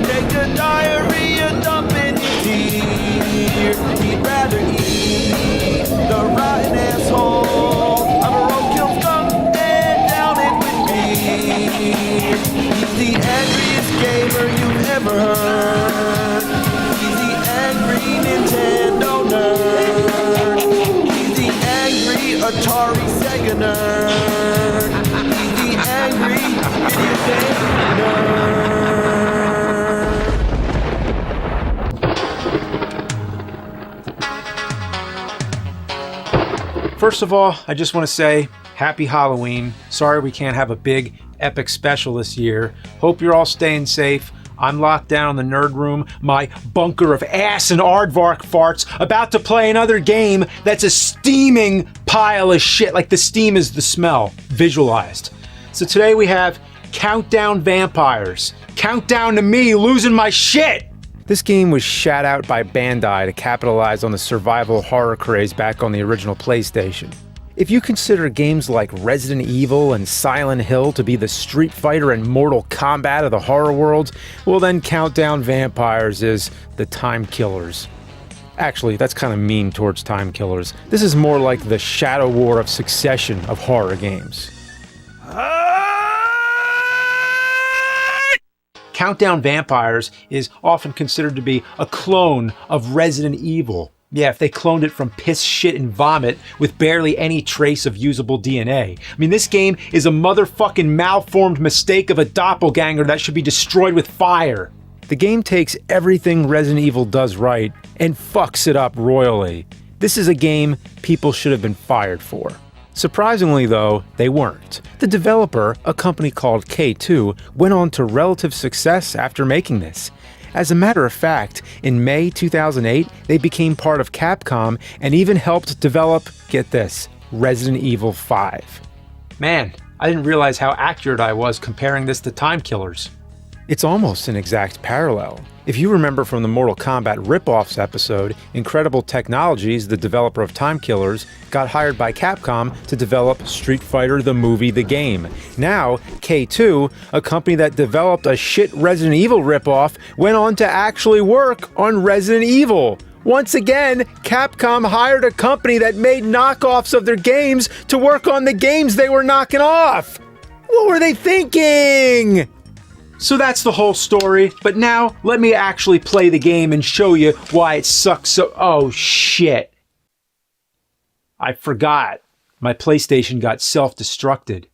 Take a diarrhea dump in his ear. He'd rather eat the rotten asshole of a roadkill skunk and down it with beer. He's the angriest gamer you've ever heard. He's the angry Nintendo nerd. He's the angry Atari Sega nerd. He's the angry video game nerd. First of all, I just want to say happy Halloween. Sorry we can't have a big epic special this year. Hope you're all staying safe. I'm locked down in the nerd room, my bunker of ass and aardvark farts, about to play another game that's a steaming pile of shit, like the steam is the smell, visualized. So today we have Countdown Vampires. Countdown to me losing my shit! This game was shat out by Bandai to capitalize on the survival horror craze back on the original PlayStation. If you consider games like Resident Evil and Silent Hill to be the Street Fighter and Mortal Kombat of the horror world, well then Countdown Vampires is the Time Killers. Actually, that's kind of mean towards Time Killers. This is more like the Shadow War of Succession of horror games. Countdown Vampires is often considered to be a clone of Resident Evil. Yeah, if they cloned it from piss, shit, and vomit with barely any trace of usable DNA. I mean, this game is a motherfucking malformed mistake of a doppelganger that should be destroyed with fire. The game takes everything Resident Evil does right and fucks it up royally. This is a game people should have been fired for. Surprisingly though, they weren't. The developer, a company called K2, went on to relative success after making this. As a matter of fact, in May 2008, they became part of Capcom and even helped develop, get this, Resident Evil 5. Man, I didn't realize how accurate I was comparing this to Time Killers. It's almost an exact parallel. If you remember from the Mortal Kombat Rip-Offs episode, Incredible Technologies, the developer of Time Killers, got hired by Capcom to develop Street Fighter the movie The Game. Now, K2, a company that developed a shit Resident Evil rip-off, went on to actually work on Resident Evil. Once again, Capcom hired a company that made knockoffs of their games to work on the games they were knocking off. What were they thinking? So that's the whole story, but now let me actually play the game and show you why it sucks so— oh shit. I forgot. My PlayStation got self-destructed.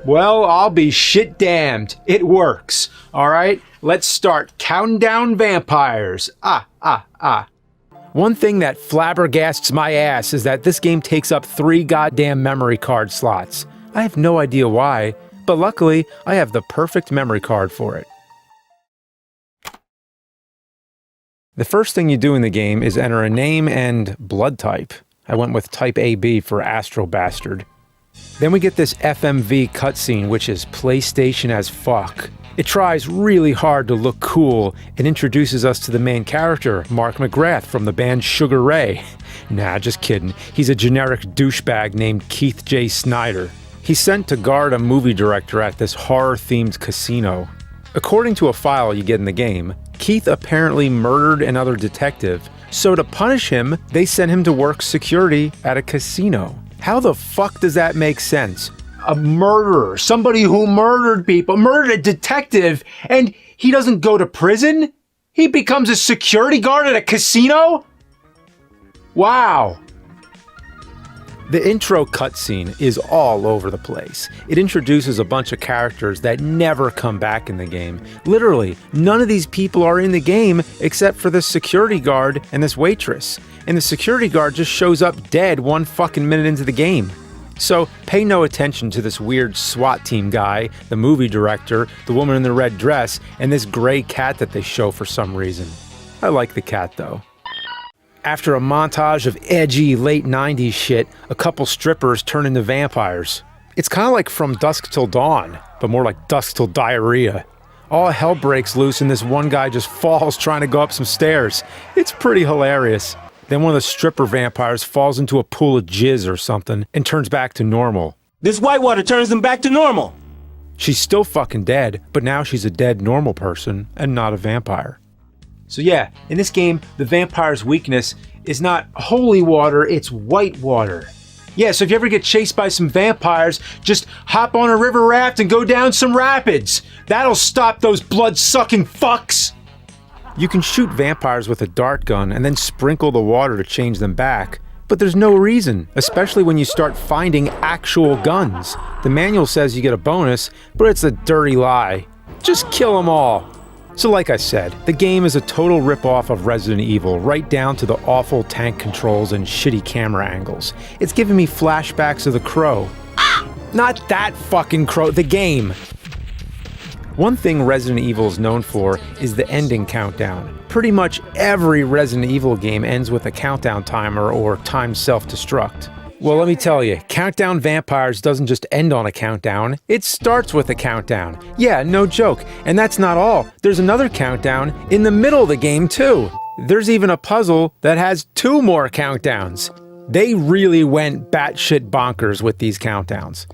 Well, I'll be shit damned. It works. Alright, let's start Countdown Vampires. One thing that flabbergasts my ass is that this game takes up 3 goddamn memory card slots. I have no idea why, but luckily, I have the perfect memory card for it. The first thing you do in the game is enter a name and blood type. I went with type AB for Astro Bastard. Then we get this FMV cutscene, which is PlayStation as fuck. It tries really hard to look cool and introduces us to the main character, Mark McGrath from the band Sugar Ray. Nah, just kidding. He's a generic douchebag named Keith J. Snyder. He's sent to guard a movie director at this horror-themed casino. According to a file you get in the game, Keith apparently murdered another detective, so to punish him, they sent him to work security at a casino. How the fuck does that make sense? A murderer, somebody who murdered people, murdered a detective, and he doesn't go to prison? He becomes a security guard at a casino? Wow. The intro cutscene is all over the place. It introduces a bunch of characters that never come back in the game. Literally, none of these people are in the game except for the security guard and this waitress. And the security guard just shows up dead 1 fucking minute into the game. So pay no attention to this weird SWAT team guy, the movie director, the woman in the red dress, and this gray cat that they show for some reason. I like the cat though. After a montage of edgy late 90s shit, a couple strippers turn into vampires. It's kind of like From Dusk Till Dawn, but more like Dusk Till Diarrhea. All hell breaks loose and this one guy just falls trying to go up some stairs. It's pretty hilarious. Then one of the stripper vampires falls into a pool of jizz or something and turns back to normal. This whitewater turns them back to normal. She's still fucking dead, but now she's a dead normal person and not a vampire. So yeah, in this game, the vampire's weakness is not holy water, it's white water. Yeah, so if you ever get chased by some vampires, just hop on a river raft and go down some rapids. That'll stop those blood-sucking fucks! You can shoot vampires with a dart gun and then sprinkle the water to change them back, but there's no reason, especially when you start finding actual guns. The manual says you get a bonus, but it's a dirty lie. Just kill them all. So like I said, the game is a total rip-off of Resident Evil, right down to the awful tank controls and shitty camera angles. It's giving me flashbacks of The Crow. Not that fucking Crow, the game! One thing Resident Evil is known for is the ending countdown. Pretty much every Resident Evil game ends with a countdown timer or timed self-destruct. Well, let me tell you, Countdown Vampires doesn't just end on a countdown, it starts with a countdown. Yeah, no joke. And that's not all. There's another countdown in the middle of the game, too. There's even a puzzle that has 2 more countdowns. They really went batshit bonkers with these countdowns.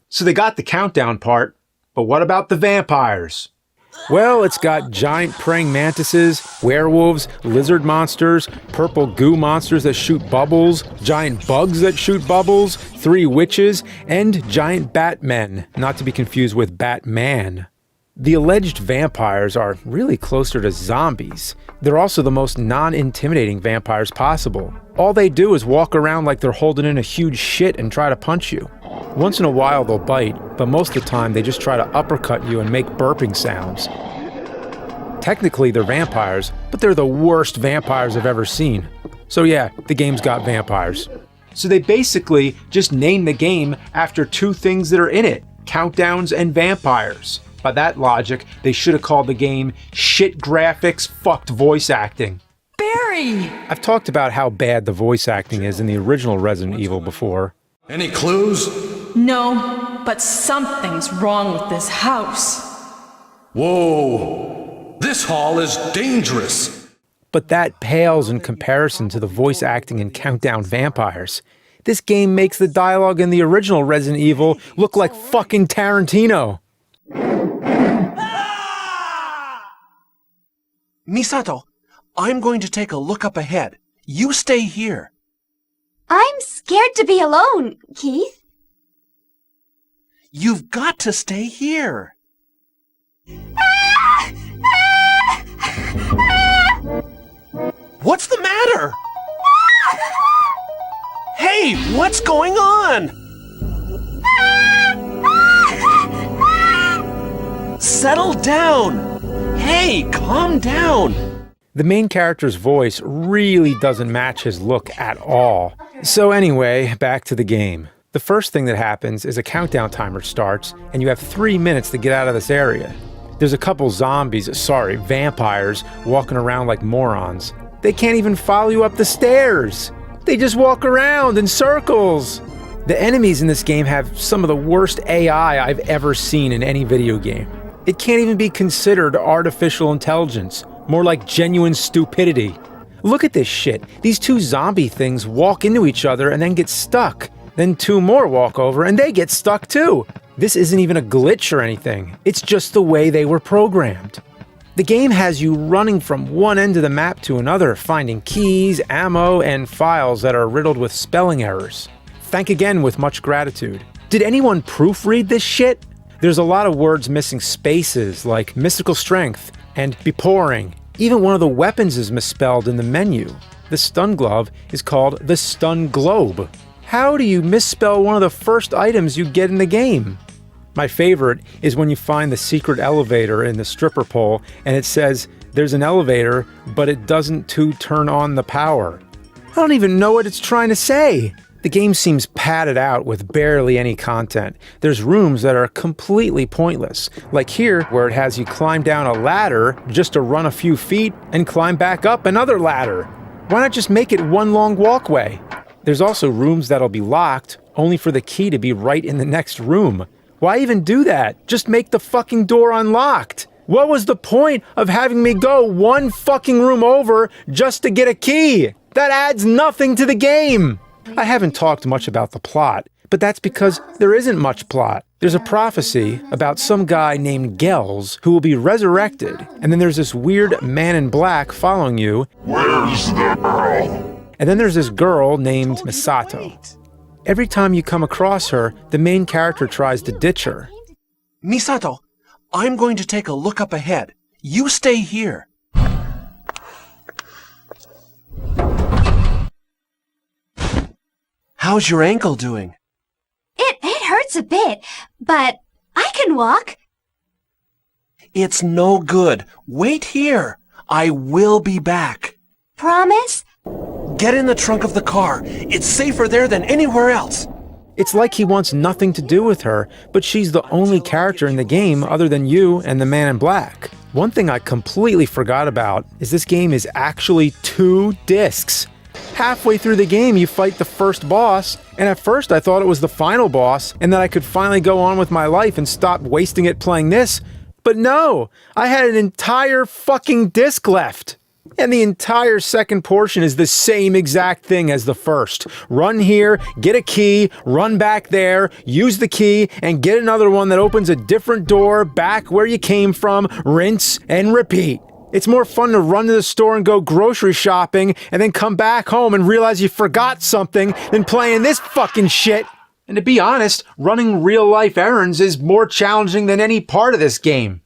So they got the countdown part, but what about the vampires? Well, it's got giant praying mantises, werewolves, lizard monsters, purple goo monsters that shoot bubbles, giant bugs that shoot bubbles, 3 witches, and giant batmen, not to be confused with Batman. The alleged vampires are really closer to zombies. They're also the most non-intimidating vampires possible. All they do is walk around like they're holding in a huge shit and try to punch you. Once in a while they'll bite, but most of the time they just try to uppercut you and make burping sounds. Technically they're vampires, but they're the worst vampires I've ever seen. So yeah, the game's got vampires. So they basically just named the game after 2 things that are in it, countdowns and vampires. By that logic, they should have called the game Shit Graphics Fucked Voice Acting. Barry! I've talked about how bad the voice acting is in the original Resident Evil before. Any clues? No, but something's wrong with this house. Whoa! This hall is dangerous! But that pales in comparison to the voice acting in Countdown Vampires. This game makes the dialogue in the original Resident Evil look like fucking Tarantino. Misato, I'm going to take a look up ahead. You stay here. I'm scared to be alone, Keith. You've got to stay here. What's the matter? Hey, what's going on? Settle down. Hey, calm down. The main character's voice really doesn't match his look at all. So anyway, back to the game. The first thing that happens is a countdown timer starts, and you have 3 minutes to get out of this area. There's a couple vampires, walking around like morons. They can't even follow you up the stairs. They just walk around in circles. The enemies in this game have some of the worst AI I've ever seen in any video game. It can't even be considered artificial intelligence, more like genuine stupidity. Look at this shit. These 2 zombie things walk into each other and then get stuck. Then 2 more walk over and they get stuck too. This isn't even a glitch or anything. It's just the way they were programmed. The game has you running from one end of the map to another, finding keys, ammo, and files that are riddled with spelling errors. Thank again with much gratitude. Did anyone proofread this shit? There's a lot of words missing spaces, like mystical strength and beporing. Even one of the weapons is misspelled in the menu. The stun glove is called the stun globe. How do you misspell one of the first items you get in the game? My favorite is when you find the secret elevator in the stripper pole and it says, there's an elevator, but it doesn't turn on the power. I don't even know what it's trying to say. The game seems padded out with barely any content. There's rooms that are completely pointless, like here where it has you climb down a ladder just to run a few feet and climb back up another ladder. Why not just make it one long walkway? There's also rooms that'll be locked only for the key to be right in the next room. Why even do that? Just make the fucking door unlocked. What was the point of having me go one fucking room over just to get a key? That adds nothing to the game. I haven't talked much about the plot, but that's because there isn't much plot. There's a prophecy about some guy named Gels who will be resurrected, and then there's this weird man in black following you. Where's the girl? And then there's this girl named Misato. Every time you come across her, the main character tries to ditch her. Misato, I'm going to take a look up ahead. You stay here. How's your ankle doing? It hurts a bit, but I can walk. It's no good. Wait here. I will be back. Promise? Get in the trunk of the car. It's safer there than anywhere else. It's like he wants nothing to do with her, but she's the only character in the game other than you and the man in black. One thing I completely forgot about is this game is actually 2 discs. Halfway through the game, you fight the first boss, and at first I thought it was the final boss, and that I could finally go on with my life and stop wasting it playing this. But no, I had an entire fucking disc left. And the entire second portion is the same exact thing as the first. Run here, get a key, run back there, use the key, and get another one that opens a different door back where you came from, rinse and repeat. It's more fun to run to the store and go grocery shopping and then come back home and realize you forgot something than playing this fucking shit. And to be honest, running real-life errands is more challenging than any part of this game.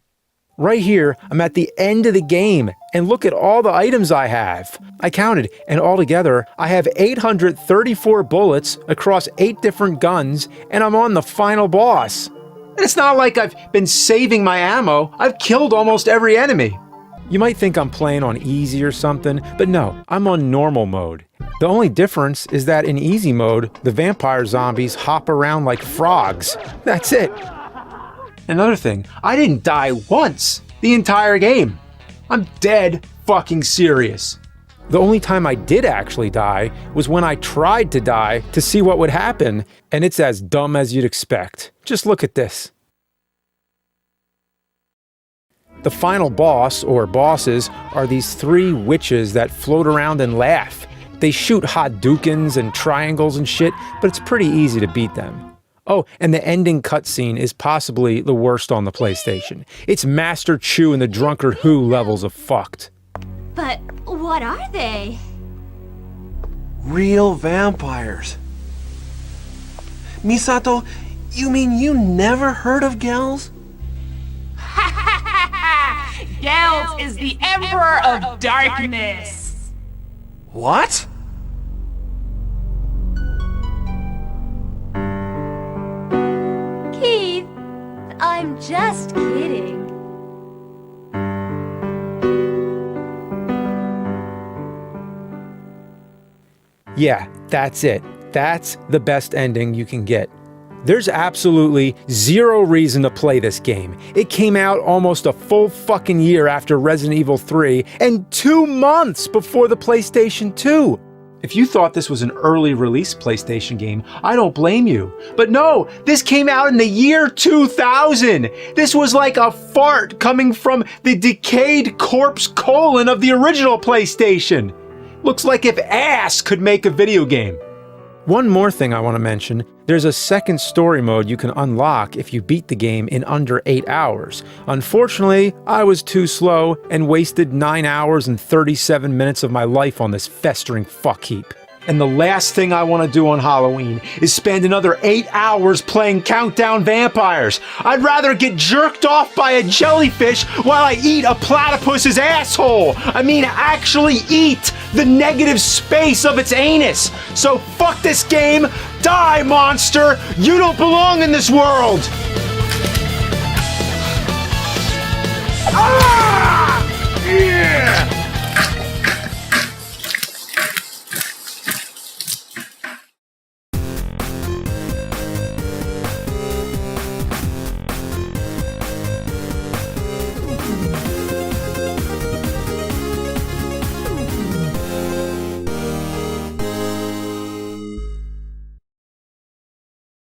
Right here, I'm at the end of the game, and look at all the items I have. I counted, and altogether, I have 834 bullets across 8 different guns, and I'm on the final boss. And it's not like I've been saving my ammo. I've killed almost every enemy. You might think I'm playing on easy or something, but no, I'm on normal mode. The only difference is that in easy mode, the vampire zombies hop around like frogs. That's it. Another thing, I didn't die once the entire game. I'm dead fucking serious. The only time I did actually die was when I tried to die to see what would happen, and it's as dumb as you'd expect. Just look at this. The final boss, or bosses, are these 3 witches that float around and laugh. They shoot Hadoukens and triangles and shit, but it's pretty easy to beat them. Oh, and the ending cutscene is possibly the worst on the PlayStation. It's Master Chu and the Drunkard Who levels of fucked. But what are they? Real vampires. Misato, you mean you never heard of Gels? Gels is the Emperor of Darkness. What? Keith, I'm just kidding. Yeah, that's it. That's the best ending you can get. There's absolutely 0 reason to play this game. It came out almost a full fucking year after Resident Evil 3 and 2 months before the PlayStation 2. If you thought this was an early release PlayStation game, I don't blame you. But no, this came out in the year 2000. This was like a fart coming from the decayed corpse colon of the original PlayStation. Looks like if ass could make a video game. One more thing I want to mention, there's a second story mode you can unlock if you beat the game in under 8 hours. Unfortunately, I was too slow and wasted 9 hours and 37 minutes of my life on this festering fuck heap. And the last thing I want to do on Halloween is spend another 8 hours playing Countdown Vampires. I'd rather get jerked off by a jellyfish while I eat a platypus's asshole. I mean, actually eat the negative space of its anus. So fuck this game. Die, monster. You don't belong in this world.